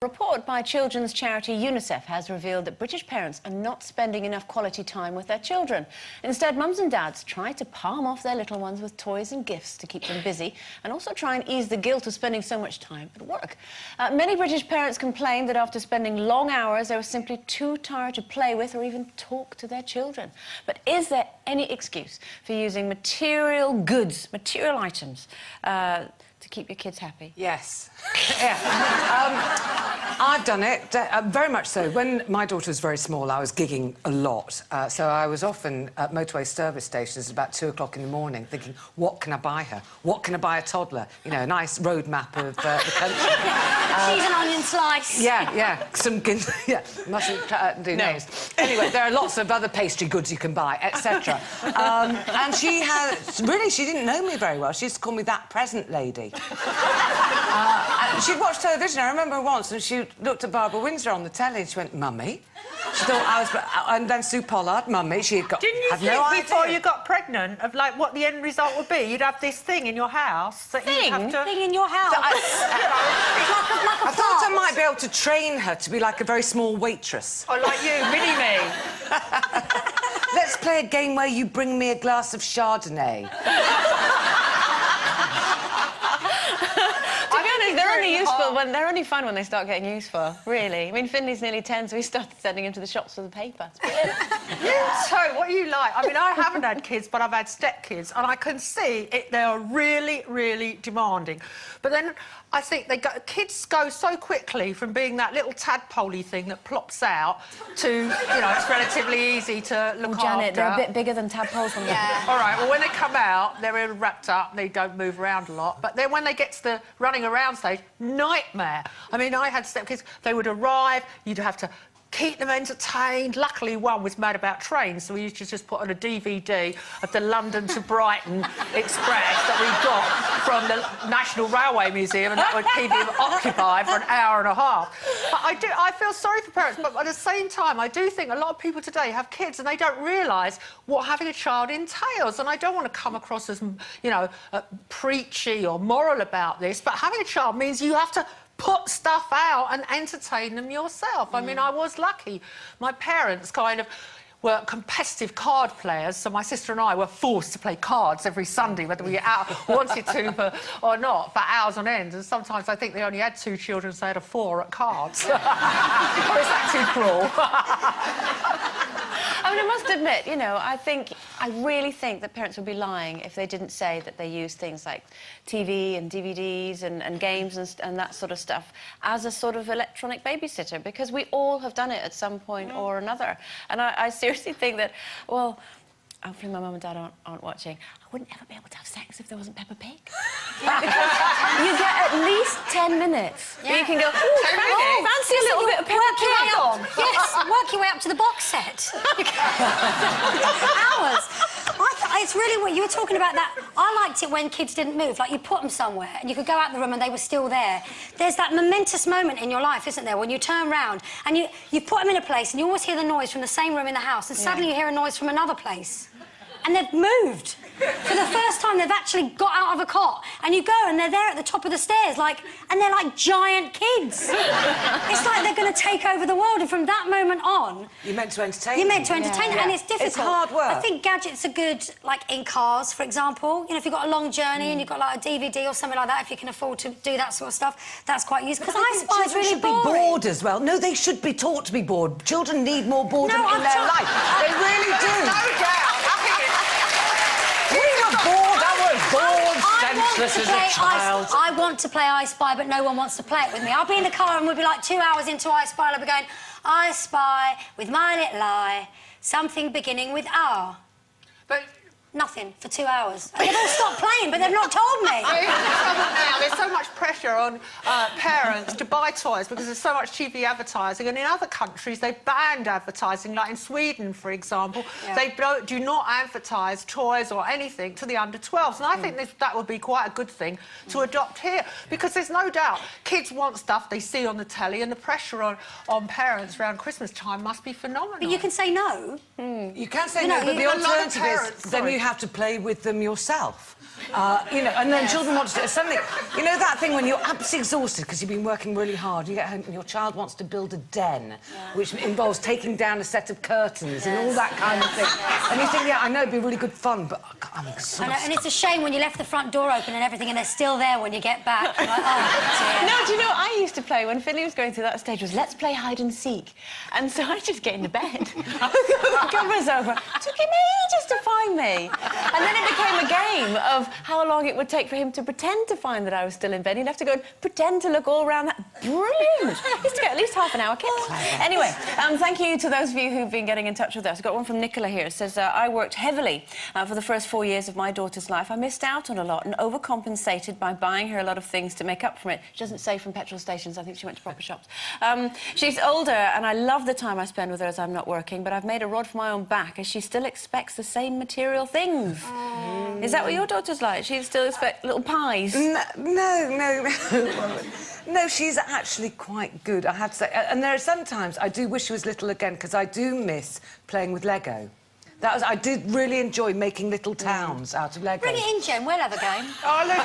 A report by children's charity UNICEF has revealed that British parents are not spending enough quality time with their children. Instead, mums and dads try to palm off their little ones with toys and gifts to keep them busy and also try and ease the guilt of spending so much time at work. Many British parents complain that after spending long hours, they were simply too tired to play with or even talk to their children. But is there any excuse for using material goods, material items, to keep your kids happy? Yes. Yeah. I've done it, very much so. When my daughter was very small, I was gigging a lot. So I was often at motorway service stations at about 2 o'clock in the morning thinking, what can I buy her? What can I buy a toddler? You know, a nice road map of the country. Cheese and onion slice. Yeah. Yeah, mustn't do names. Anyway, there are lots of other pastry goods you can buy, etc. And she didn't know me very well. She used to call me that present lady. And she'd watched television. I remember once, and she looked at Barbara Windsor on the telly and she went, Mummy. She thought I was... And then Sue Pollard, Mummy, she had got... Didn't you think before you got pregnant of, like, what the end result would be? You'd have this thing in your house that you'd have to... Thing in your house? I thought I might be able to train her to be like a very small waitress. Or like you, mini-me. Let's play a game where you bring me a glass of Chardonnay. They're only fun when they start getting useful, really. I mean, Finley's nearly 10, so we started sending him to the shops for the paper. It's brilliant. So, what you like? I mean, I haven't had kids, but I've had stepkids, and I can see they are really, really demanding. But then I think kids go so quickly from being that little tadpole-y thing that plops out to, you know, it's relatively easy to look after. Janet, they're a bit bigger than tadpoles from Yeah. All right, well, when they come out, they're all wrapped up, they don't move around a lot. But then when they get to the running around stage, nightmare. I mean, I had stepkids, they would arrive, you'd have to keep them entertained. Luckily, one was mad about trains, so we used to just put on a DVD of the London to Brighton Express that we got from the National Railway Museum, and that would keep him occupied for an hour and a half. But I feel sorry for parents, but at the same time, I do think a lot of people today have kids and they don't realise what having a child entails. And I don't want to come across as, you know, preachy or moral about this, but having a child means you have to put stuff out and entertain them yourself. I mean, I was lucky. My parents kind of were competitive card players, so my sister and I were forced to play cards every Sunday, whether we wanted to or not, for hours on end. And sometimes I think they only had 2 children, so they had a 4 at cards. Or is that too cruel? I mean, I must admit, you know, I really think that parents would be lying if they didn't say that they use things like TV and DVDs and games and that sort of stuff as a sort of electronic babysitter, because we all have done it at some point or another. And I seriously think that, well, hopefully my mum and dad aren't watching, I wouldn't ever be able to have sex if there wasn't Peppa Pig. Because you get at least 10 minutes. Yeah. You can go, fancy a little bit of Peppa Pig on. Yes, work your way up to the box set. Hours. It's really what you were talking about that. I liked it when kids didn't move, like you put them somewhere and you could go out the room and they were still there. There's that momentous moment in your life, isn't there, when you turn round and you put them in a place and you always hear the noise from the same room in the house and suddenly you hear a noise from another place. And they've moved. For the first time, they've actually got out of a cot. And you go, and they're there at the top of the stairs, and they're like giant kids. It's like they're going to take over the world. And from that moment on... You're meant to entertain You're meant to entertain, and it's difficult. It's hard work. I think gadgets are good, like, in cars, for example. You know, if you've got a long journey and you've got, like, a DVD or something like that, if you can afford to do that sort of stuff, that's quite useful. Because I Spy is really should be bored as well. No, they should be taught to be bored. Children need more boredom in their life. They really do. No doubt. Senseless as a child. I want to play I Spy, but no one wants to play it with me. I'll be in the car and we'll be like 2 hours into I Spy and I'll be going, I spy with my little eye, something beginning with R. But... Nothing for 2 hours. And they've all stopped playing, but they've not told me. There's so much pressure on parents to buy toys because there's so much TV advertising, and in other countries they've banned advertising, like in Sweden, for example. Yeah. They do not advertise toys or anything to the under-12s, and I think that would be quite a good thing to adopt here, because there's no doubt kids want stuff they see on the telly, and the pressure on parents around Christmas time must be phenomenal. But you can say no. You can say no, but the alternative is then you have to play with them yourself. You know, and then children want to do something. You know that thing when you're absolutely exhausted because you've been working really hard, you get home and your child wants to build a den, which involves taking down a set of curtains and all that kind of thing. And you think, yeah, I know it'd be really good fun, but I'm exhausted. And it's a shame when you left the front door open and everything and they're still there when you get back. You're like, oh, dear. No, do you know what I used to play when Finley was going through that stage was let's play hide and seek. And so I just get into bed, the covers over. It took him ages to find me. And then it became a game of how long it would take for him to pretend to find that I was still in bed. He'd have to go and pretend to look all around that. Brilliant! He used to get at least half an hour kicked. Anyway, thank you to those of you who've been getting in touch with us. I've got one from Nicola here. It says, I worked heavily for the first 4 years of my daughter's life. I missed out on a lot and overcompensated by buying her a lot of things to make up for it. She doesn't say from petrol stations. I think she went to proper shops. She's older and I love the time I spend with her as I'm not working, but I've made a rod for my own back as she still expects the same material things. Is that what your daughter's like? She still expects little pies? No, she's actually quite good, I have to say. And there are sometimes I do wish she was little again because I do miss playing with Lego. I did really enjoy making little towns out of Lego. Bring it in, Jen. We'll have a game. I like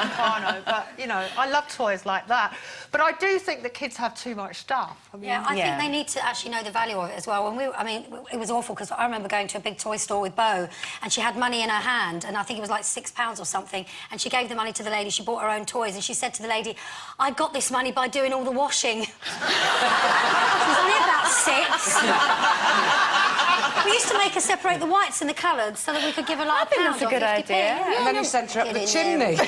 Meccano, but, you know, I love toys like that. But I do think that kids have too much stuff. I mean, I think they need to actually know the value of it as well. I mean, it was awful because I remember going to a big toy store with Bo and she had money in her hand and I think it was like £6 or something and she gave the money to the lady, she bought her own toys and she said to the lady, I got this money by doing all the washing. She was only about 6. We used to make her separate the whites and the coloured so that we could give her like I think that's a good idea. And then you sent her up the chimney.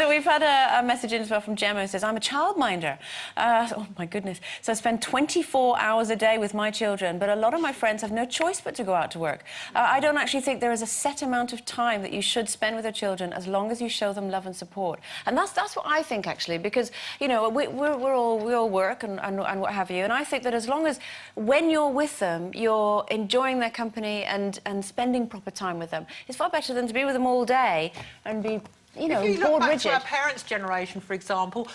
We've had a message in as well from Gemma who says, I'm a childminder. Oh, my goodness. So I spend 24 hours a day with my children, but a lot of my friends have no choice but to go out to work. I don't actually think there is a set amount of time that you should spend with your children as long as you show them love and support. And that's what I think, actually, because, you know, we all work and what have you, and I think that as long as when you're with them, you're enjoying their company and spending proper time with them, it's far better than to be with them all day and be, you know, if you look bored back rigid. to our parents' generation, for example,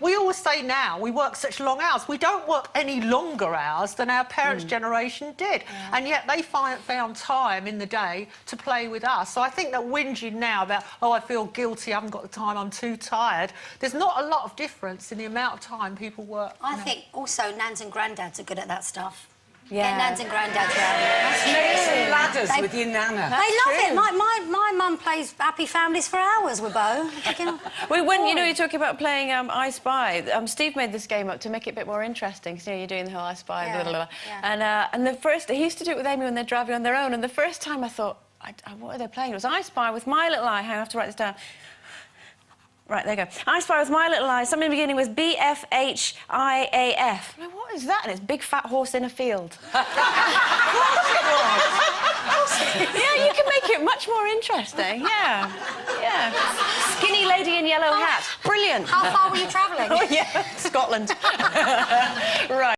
we always say now we work such long hours. We don't work any longer hours than our parents' generation did, and yet they found time in the day to play with us. So I think that whinging now about, oh, I feel guilty, I haven't got the time, I'm too tired, there's not a lot of difference in the amount of time people work. I think also nans and granddads are good at that stuff. Yeah. Get nans and granddads around. Snakes and ladders with your nana. They love it. My mum plays Happy Families for hours with Bo. When you know you're talking about playing I Spy, Steve made this game up to make it a bit more interesting. Because, you know, you're doing the whole I Spy, blah, blah, blah. And the first he used to do it with Amy when they're driving on their own. And the first time I thought, what are they playing? It was I Spy with my little eye. I have to write this down. Right, there you go. I Spy with my little eye. Something beginning with BFHIAF. Like, what is that? And it's big fat horse in a field. Yeah, you can make it much more interesting. Yeah. Skinny lady in yellow hat. Brilliant. How far were you travelling? Oh, yeah, Scotland. Right.